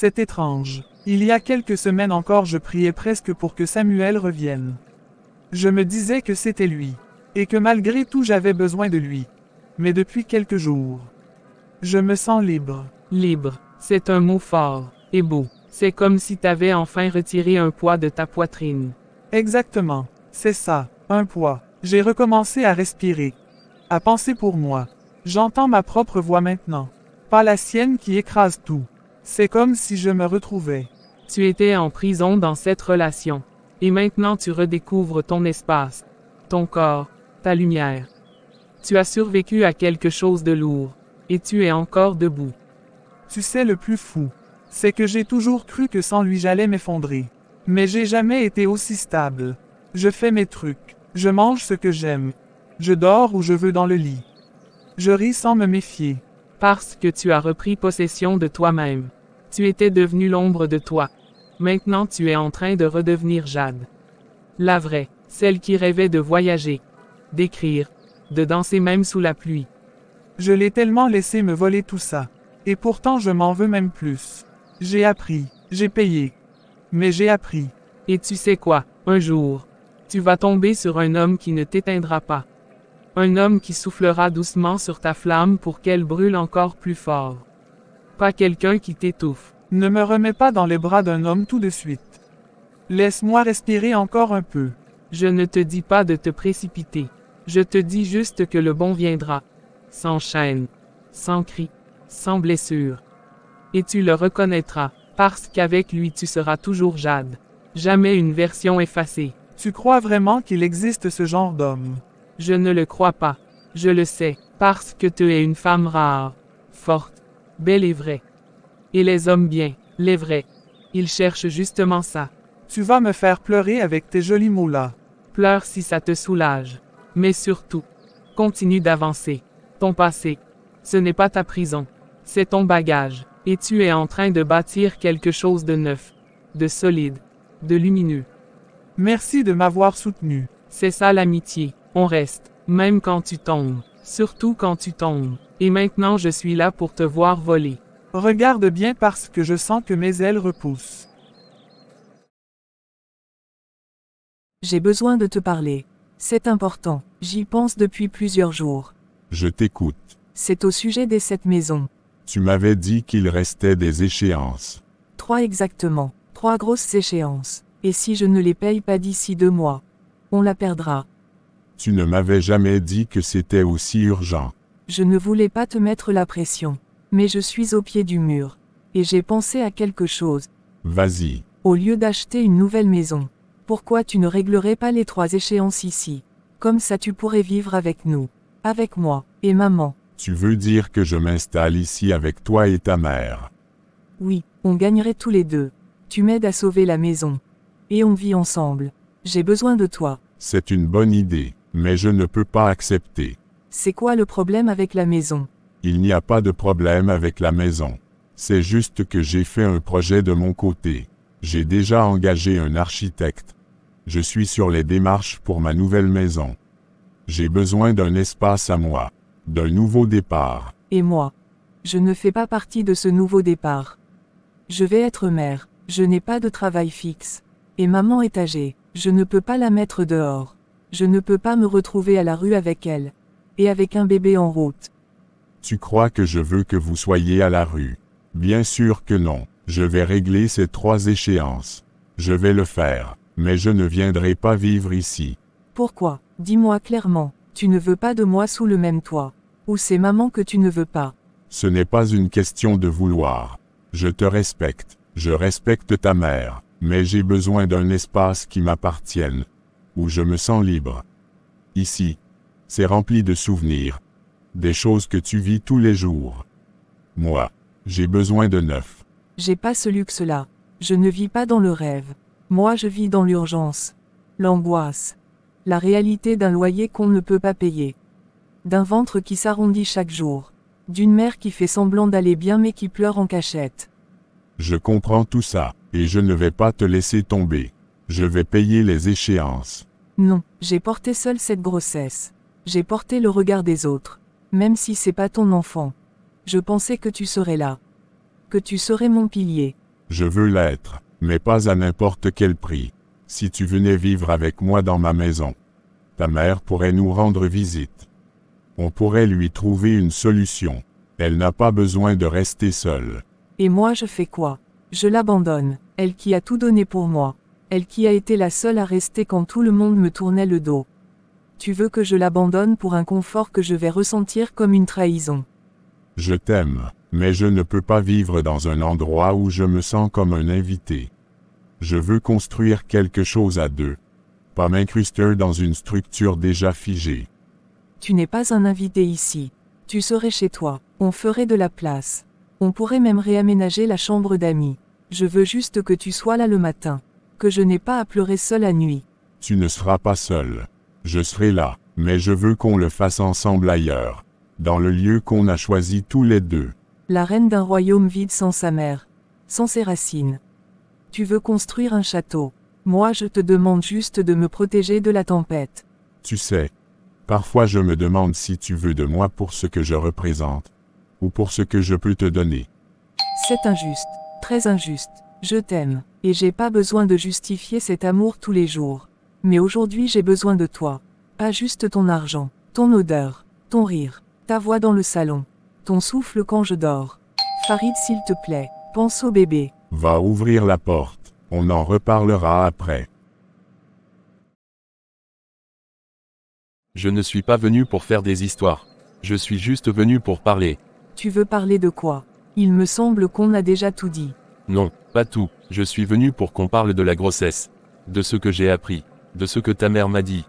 C'est étrange. Il y a quelques semaines encore je priais presque pour que Samuel revienne. Je me disais que c'était lui. Et que malgré tout j'avais besoin de lui. Mais depuis quelques jours, je me sens libre. Libre, c'est un mot fort, et beau. C'est comme si t'avais enfin retiré un poids de ta poitrine. Exactement. C'est ça, un poids. J'ai recommencé à respirer. À penser pour moi. J'entends ma propre voix maintenant. Pas la sienne qui écrase tout. C'est comme si je me retrouvais. Tu étais en prison dans cette relation. Et maintenant tu redécouvres ton espace, ton corps, ta lumière. Tu as survécu à quelque chose de lourd. Et tu es encore debout. Tu sais le plus fou. C'est que j'ai toujours cru que sans lui j'allais m'effondrer. Mais j'ai jamais été aussi stable. Je fais mes trucs. Je mange ce que j'aime. Je dors où je veux dans le lit. Je ris sans me méfier. Parce que tu as repris possession de toi-même. Tu étais devenu l'ombre de toi. Maintenant tu es en train de redevenir Jade. La vraie, celle qui rêvait de voyager, d'écrire, de danser même sous la pluie. Je l'ai tellement laissé me voler tout ça. Et pourtant je m'en veux même plus. J'ai appris, j'ai payé. Mais j'ai appris. Et tu sais quoi, un jour, tu vas tomber sur un homme qui ne t'éteindra pas. Un homme qui soufflera doucement sur ta flamme pour qu'elle brûle encore plus fort. Pas quelqu'un qui t'étouffe. Ne me remets pas dans les bras d'un homme tout de suite. Laisse-moi respirer encore un peu. Je ne te dis pas de te précipiter. Je te dis juste que le bon viendra. Sans chaîne, sans cri, sans blessure. Et tu le reconnaîtras, parce qu'avec lui tu seras toujours Jade. Jamais une version effacée. Tu crois vraiment qu'il existe ce genre d'homme? Je ne le crois pas. Je le sais, parce que tu es une femme rare, forte, belle et vraie. Et les hommes bien, les vrais, ils cherchent justement ça. Tu vas me faire pleurer avec tes jolis mots-là. Pleure si ça te soulage. Mais surtout, continue d'avancer. Ton passé, ce n'est pas ta prison, c'est ton bagage. Et tu es en train de bâtir quelque chose de neuf, de solide, de lumineux. Merci de m'avoir soutenu. C'est ça l'amitié. On reste, même quand tu tombes, surtout quand tu tombes. Et maintenant je suis là pour te voir voler. Regarde bien parce que je sens que mes ailes repoussent. J'ai besoin de te parler. C'est important, j'y pense depuis plusieurs jours. Je t'écoute. C'est au sujet des 7 maisons. Tu m'avais dit qu'il restait des échéances. 3 exactement, 3 grosses échéances. Et si je ne les paye pas d'ici 2 mois, on la perdra. Tu ne m'avais jamais dit que c'était aussi urgent. Je ne voulais pas te mettre la pression. Mais je suis au pied du mur. Et j'ai pensé à quelque chose. Vas-y. Au lieu d'acheter une nouvelle maison, pourquoi tu ne réglerais pas les 3 échéances ici? Comme ça tu pourrais vivre avec nous. Avec moi, et maman. Tu veux dire que je m'installe ici avec toi et ta mère? Oui, on gagnerait tous les deux. Tu m'aides à sauver la maison. Et on vit ensemble. J'ai besoin de toi. C'est une bonne idée, mais je ne peux pas accepter. C'est quoi le problème avec la maison? Il n'y a pas de problème avec la maison. C'est juste que j'ai fait un projet de mon côté. J'ai déjà engagé un architecte. Je suis sur les démarches pour ma nouvelle maison. J'ai besoin d'un espace à moi. D'un nouveau départ. Et moi? Je ne fais pas partie de ce nouveau départ. Je vais être mère. Je n'ai pas de travail fixe. Et maman est âgée. Je ne peux pas la mettre dehors. Je ne peux pas me retrouver à la rue avec elle. Et avec un bébé en route. Tu crois que je veux que vous soyez à la rue? Bien sûr que non. Je vais régler ces 3 échéances. Je vais le faire. Mais je ne viendrai pas vivre ici. Pourquoi? Dis-moi clairement. Tu ne veux pas de moi sous le même toit. Ou c'est maman que tu ne veux pas? Ce n'est pas une question de vouloir. Je te respecte. Je respecte ta mère. Mais j'ai besoin d'un espace qui m'appartienne. Où je me sens libre. Ici. C'est rempli de souvenirs. Des choses que tu vis tous les jours. Moi. J'ai besoin de neuf. J'ai pas ce luxe-là. Je ne vis pas dans le rêve. Moi je vis dans l'urgence. L'angoisse. La réalité d'un loyer qu'on ne peut pas payer. D'un ventre qui s'arrondit chaque jour. D'une mère qui fait semblant d'aller bien mais qui pleure en cachette. Je comprends tout ça, et je ne vais pas te laisser tomber. Je vais payer les échéances. Non, j'ai porté seule cette grossesse. J'ai porté le regard des autres. Même si c'est pas ton enfant. Je pensais que tu serais là. Que tu serais mon pilier. Je veux l'être, mais pas à n'importe quel prix. Si tu venais vivre avec moi dans ma maison, ta mère pourrait nous rendre visite. On pourrait lui trouver une solution. Elle n'a pas besoin de rester seule. Et moi je fais quoi? Je l'abandonne, elle qui a tout donné pour moi. Elle qui a été la seule à rester quand tout le monde me tournait le dos. Tu veux que je l'abandonne pour un confort que je vais ressentir comme une trahison. Je t'aime, mais je ne peux pas vivre dans un endroit où je me sens comme un invité. Je veux construire quelque chose à deux. Pas m'incruster dans une structure déjà figée. Tu n'es pas un invité ici. Tu serais chez toi, on ferait de la place. On pourrait même réaménager la chambre d'amis. Je veux juste que tu sois là le matin. Que je n'ai pas à pleurer seule la nuit. Tu ne seras pas seul. Je serai là, mais je veux qu'on le fasse ensemble ailleurs. Dans le lieu qu'on a choisi tous les deux. La reine d'un royaume vide sans sa mère. Sans ses racines. Tu veux construire un château. Moi je te demande juste de me protéger de la tempête. Tu sais, parfois je me demande si tu veux de moi pour ce que je représente. Ou pour ce que je peux te donner. C'est injuste. Très injuste. Je t'aime. Et j'ai pas besoin de justifier cet amour tous les jours. Mais aujourd'hui j'ai besoin de toi. Pas juste ton argent, ton odeur, ton rire, ta voix dans le salon, ton souffle quand je dors. Farid s'il te plaît, pense au bébé. Va ouvrir la porte, on en reparlera après. Je ne suis pas venu pour faire des histoires. Je suis juste venu pour parler. Tu veux parler de quoi? Il me semble qu'on a déjà tout dit. Non, pas tout. Je suis venu pour qu'on parle de la grossesse. De ce que j'ai appris. De ce que ta mère m'a dit.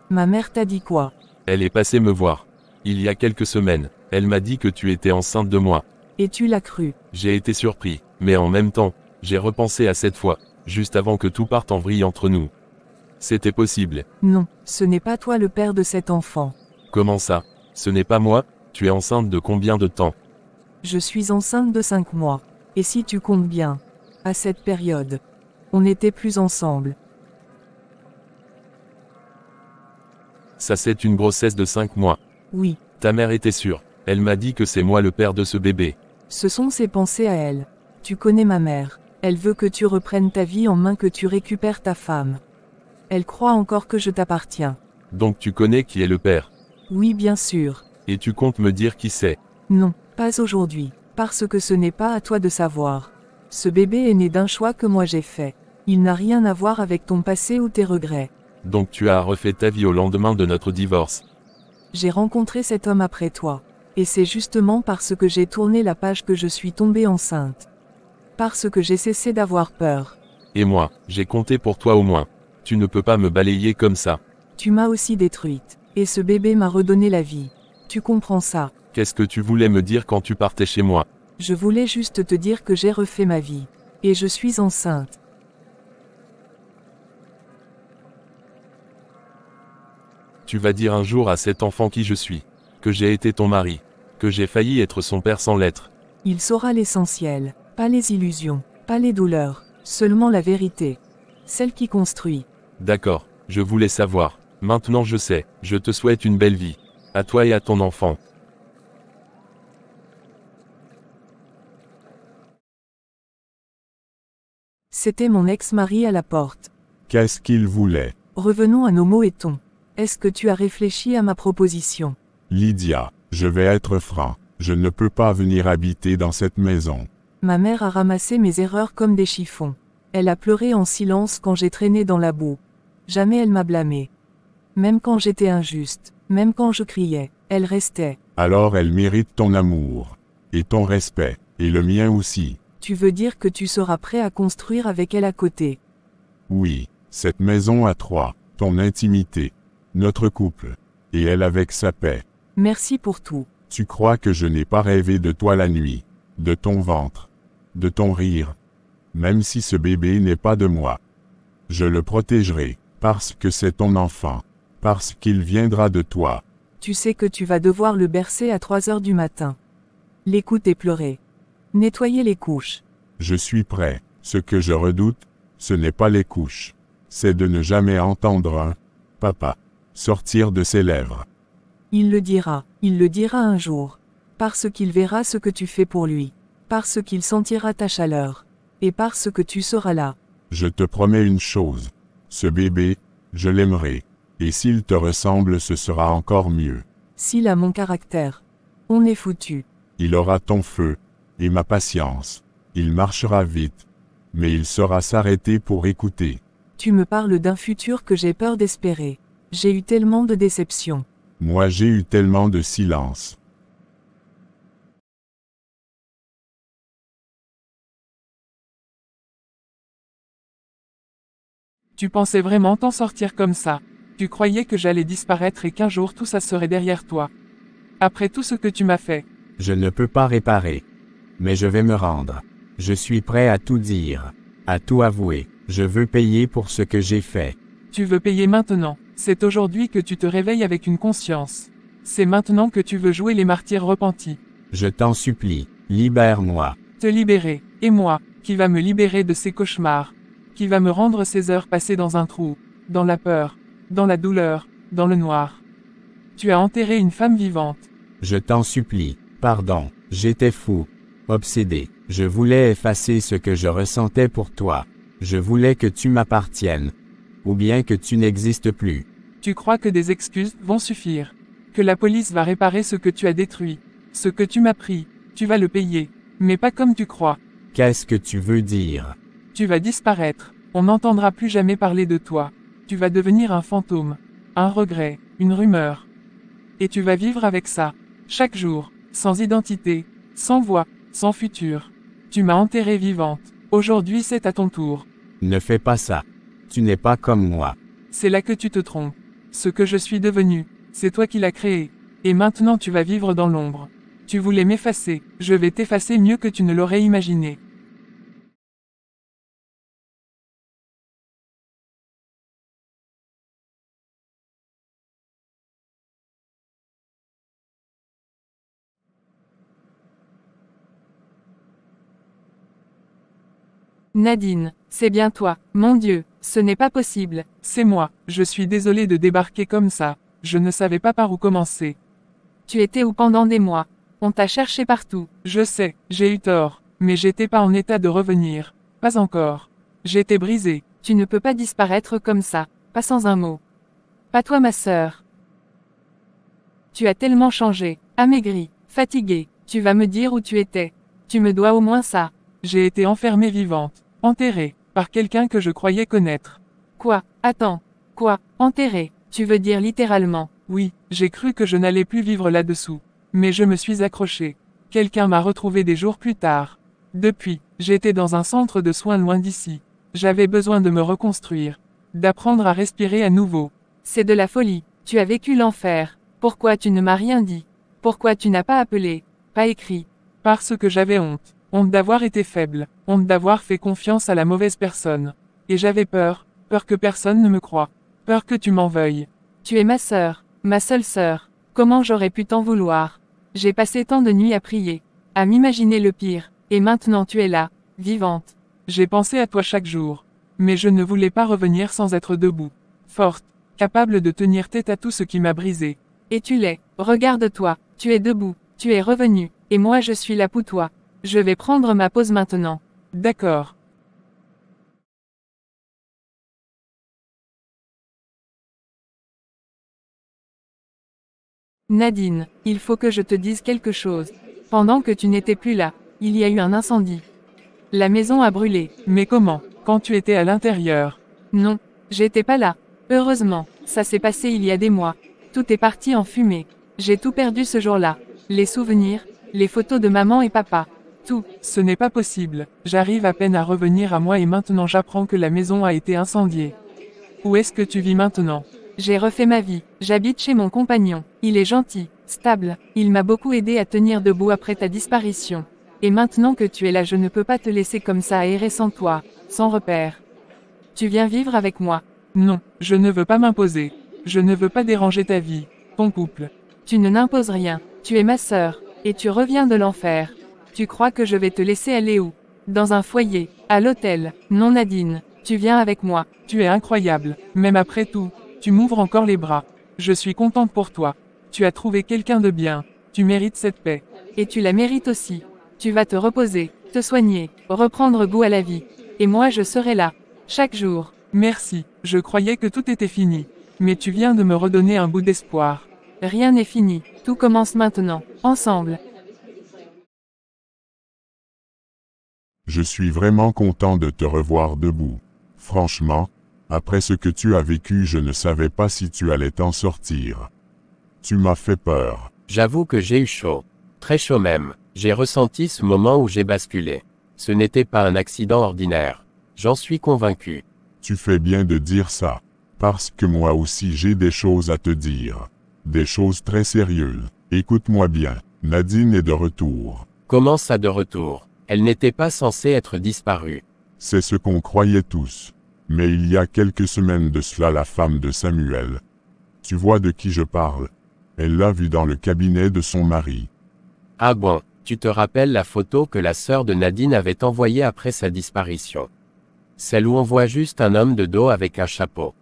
Ma mère t'a dit quoi? Elle est passée me voir. Il y a quelques semaines. Elle m'a dit que tu étais enceinte de moi. Et tu l'as cru? J'ai été surpris, mais en même temps, j'ai repensé à cette fois, juste avant que tout parte en vrille entre nous. C'était possible. Non, ce n'est pas toi le père de cet enfant. Comment ça? Ce n'est pas moi? Tu es enceinte de combien de temps? Je suis enceinte de 5 mois. Et si tu comptes bien, à cette période, on n'était plus ensemble. Ça c'est une grossesse de 5 mois. Oui. Ta mère était sûre. Elle m'a dit que c'est moi le père de ce bébé. Ce sont ses pensées à elle. Tu connais ma mère. Elle veut que tu reprennes ta vie en main, que tu récupères ta femme. Elle croit encore que je t'appartiens. Donc tu connais qui est le père? Oui, bien sûr. Et tu comptes me dire qui c'est? Non, pas aujourd'hui. Parce que ce n'est pas à toi de savoir. Ce bébé est né d'un choix que moi j'ai fait. Il n'a rien à voir avec ton passé ou tes regrets. Donc tu as refait ta vie au lendemain de notre divorce. J'ai rencontré cet homme après toi. Et c'est justement parce que j'ai tourné la page que je suis tombée enceinte. Parce que j'ai cessé d'avoir peur. Et moi, j'ai compté pour toi au moins. Tu ne peux pas me balayer comme ça. Tu m'as aussi détruite. Et ce bébé m'a redonné la vie. Tu comprends ça? Qu'est-ce que tu voulais me dire quand tu partais chez moi? Je voulais juste te dire que j'ai refait ma vie. Et je suis enceinte. Tu vas dire un jour à cet enfant qui je suis. Que j'ai été ton mari. Que j'ai failli être son père sans l'être. Il saura l'essentiel. Pas les illusions. Pas les douleurs. Seulement la vérité. Celle qui construit. D'accord, je voulais savoir. Maintenant je sais. Je te souhaite une belle vie. À toi et à ton enfant. C'était mon ex-mari à la porte. Qu'est-ce qu'il voulait? Revenons à nos mots et tons. Est-ce que tu as réfléchi à ma proposition? Lydia, je vais être franc. Je ne peux pas venir habiter dans cette maison. Ma mère a ramassé mes erreurs comme des chiffons. Elle a pleuré en silence quand j'ai traîné dans la boue. Jamais elle m'a blâmé. Même quand j'étais injuste, même quand je criais, elle restait. Alors elle mérite ton amour. Et ton respect. Et le mien aussi. Tu veux dire que tu seras prêt à construire avec elle à côté? Oui, cette maison à trois, ton intimité, notre couple. Et elle avec sa paix. Merci pour tout. Tu crois que je n'ai pas rêvé de toi la nuit, de ton ventre, de ton rire. Même si ce bébé n'est pas de moi. Je le protégerai, parce que c'est ton enfant, parce qu'il viendra de toi. Tu sais que tu vas devoir le bercer à 3 heures du matin. L'écouter pleurer. Nettoyer les couches. Je suis prêt. Ce que je redoute, ce n'est pas les couches. C'est de ne jamais entendre un « papa » sortir de ses lèvres. Il le dira un jour. Parce qu'il verra ce que tu fais pour lui. Parce qu'il sentira ta chaleur. Et parce que tu seras là. Je te promets une chose. Ce bébé, je l'aimerai. Et s'il te ressemble, ce sera encore mieux. S'il a mon caractère. On est foutu. Il aura ton feu, et ma patience. Il marchera vite. Mais il saura s'arrêter pour écouter. Tu me parles d'un futur que j'ai peur d'espérer. J'ai eu tellement de déceptions. Moi j'ai eu tellement de silence. Tu pensais vraiment t'en sortir comme ça. Tu croyais que j'allais disparaître et qu'un jour tout ça serait derrière toi. Après tout ce que tu m'as fait. Je ne peux pas réparer. Mais je vais me rendre. Je suis prêt à tout dire. À tout avouer. Je veux payer pour ce que j'ai fait. Tu veux payer maintenant. C'est aujourd'hui que tu te réveilles avec une conscience. C'est maintenant que tu veux jouer les martyrs repentis. Je t'en supplie. Libère-moi. Te libérer. Et moi, qui va me libérer de ces cauchemars. Qui va me rendre ces heures passées dans un trou. Dans la peur. Dans la douleur. Dans le noir. Tu as enterré une femme vivante. Je t'en supplie. Pardon. J'étais fou. Obsédé. Je voulais effacer ce que je ressentais pour toi. Je voulais que tu m'appartiennes. Ou bien que tu n'existes plus. Tu crois que des excuses vont suffire. Que la police va réparer ce que tu as détruit. Ce que tu m'as pris. Tu vas le payer. Mais pas comme tu crois. Qu'est-ce que tu veux dire? Tu vas disparaître. On n'entendra plus jamais parler de toi. Tu vas devenir un fantôme. Un regret. Une rumeur. Et tu vas vivre avec ça. Chaque jour. Sans identité. Sans voix. Sans futur. Tu m'as enterrée vivante. Aujourd'hui c'est à ton tour. Ne fais pas ça. Tu n'es pas comme moi. C'est là que tu te trompes. Ce que je suis devenu, c'est toi qui l'as créé. Et maintenant tu vas vivre dans l'ombre. Tu voulais m'effacer, je vais t'effacer mieux que tu ne l'aurais imaginé. Nadine, c'est bien toi. Mon Dieu, ce n'est pas possible. C'est moi, je suis désolé de débarquer comme ça. Je ne savais pas par où commencer. Tu étais où pendant des mois? On t'a cherché partout. Je sais, j'ai eu tort, mais j'étais pas en état de revenir. Pas encore. J'étais brisé. Tu ne peux pas disparaître comme ça, pas sans un mot. Pas toi ma sœur. Tu as tellement changé, amaigri, fatigué. Tu vas me dire où tu étais. Tu me dois au moins ça. J'ai été enfermée vivante, enterrée, par quelqu'un que je croyais connaître. Quoi? Attends. Quoi? Enterré? Tu veux dire littéralement? Oui, j'ai cru que je n'allais plus vivre là-dessous. Mais je me suis accroché. Quelqu'un m'a retrouvé des jours plus tard. Depuis, j'étais dans un centre de soins loin d'ici. J'avais besoin de me reconstruire. D'apprendre à respirer à nouveau. C'est de la folie. Tu as vécu l'enfer. Pourquoi tu ne m'as rien dit? Pourquoi tu n'as pas appelé? Pas écrit? Parce que j'avais honte. Honte d'avoir été faible. Honte d'avoir fait confiance à la mauvaise personne. Et j'avais peur. Peur que personne ne me croie. Peur que tu m'en veuilles. Tu es ma sœur. Ma seule sœur. Comment j'aurais pu t'en vouloir? J'ai passé tant de nuits à prier. À m'imaginer le pire. Et maintenant tu es là. Vivante. J'ai pensé à toi chaque jour. Mais je ne voulais pas revenir sans être debout. Forte. Capable de tenir tête à tout ce qui m'a brisé. Et tu l'es. Regarde-toi. Tu es debout. Tu es revenu. Et moi je suis là pour toi. Je vais prendre ma pause maintenant. D'accord. Nadine, il faut que je te dise quelque chose. Pendant que tu n'étais plus là, il y a eu un incendie. La maison a brûlé. Mais comment? Quand tu étais à l'intérieur? Non, j'étais pas là. Heureusement, ça s'est passé il y a des mois. Tout est parti en fumée. J'ai tout perdu ce jour-là. Les souvenirs, les photos de maman et papa. Tout. Ce n'est pas possible. J'arrive à peine à revenir à moi et maintenant j'apprends que la maison a été incendiée. Où est-ce que tu vis maintenant? J'ai refait ma vie. J'habite chez mon compagnon. Il est gentil, stable. Il m'a beaucoup aidé à tenir debout après ta disparition. Et maintenant que tu es là, je ne peux pas te laisser comme ça errer sans toi, sans repère. Tu viens vivre avec moi. Non, je ne veux pas m'imposer. Je ne veux pas déranger ta vie, ton couple. Tu ne n'imposes rien. Tu es ma sœur. Et tu reviens de l'enfer. Tu crois que je vais te laisser aller où? Dans un foyer, à l'hôtel. Non Nadine, tu viens avec moi. Tu es incroyable, même après tout. Tu m'ouvres encore les bras. Je suis contente pour toi. Tu as trouvé quelqu'un de bien. Tu mérites cette paix. Et tu la mérites aussi. Tu vas te reposer. te soigner, reprendre goût à la vie. Et moi je serai là, chaque jour. Merci, je croyais que tout était fini. Mais tu viens de me redonner un bout d'espoir. Rien n'est fini, tout commence maintenant, ensemble. Je suis vraiment content de te revoir debout. Franchement, après ce que tu as vécu, je ne savais pas si tu allais t'en sortir. Tu m'as fait peur. J'avoue que j'ai eu chaud. Très chaud même. J'ai ressenti ce moment où j'ai basculé. Ce n'était pas un accident ordinaire. J'en suis convaincu. Tu fais bien de dire ça. Parce que moi aussi j'ai des choses à te dire. Des choses très sérieuses. Écoute-moi bien. Nadine est de retour. Comment ça de retour? Elle n'était pas censée être disparue. C'est ce qu'on croyait tous. Mais il y a quelques semaines de cela, la femme de Samuel. Tu vois de qui je parle? Elle l'a vue dans le cabinet de son mari. Ah bon, tu te rappelles la photo que la sœur de Nadine avait envoyée après sa disparition? Celle où on voit juste un homme de dos avec un chapeau.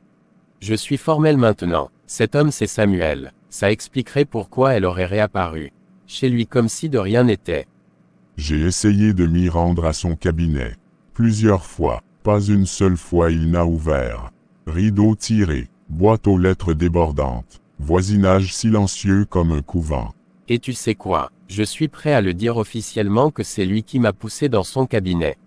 Je suis formel maintenant. Cet homme c'est Samuel. Ça expliquerait pourquoi elle aurait réapparu. Chez lui comme si de rien n'était. J'ai essayé de m'y rendre à son cabinet. Plusieurs fois. Pas une seule fois il n'a ouvert. Rideau tiré. Boîte aux lettres débordantes. Voisinage silencieux comme un couvent. Et tu sais quoi? Je suis prêt à le dire officiellement que c'est lui qui m'a poussé dans son cabinet.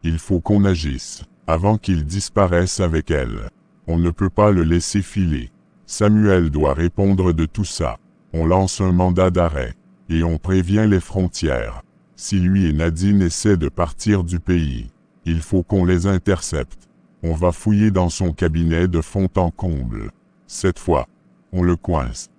Il faut qu'on agisse. Avant qu'il disparaisse avec elle. On ne peut pas le laisser filer. Samuel doit répondre de tout ça. On lance un mandat d'arrêt. Et on prévient les frontières. Si lui et Nadine essaient de partir du pays, il faut qu'on les intercepte. On va fouiller dans son cabinet de fond en comble. Cette fois, on le coince.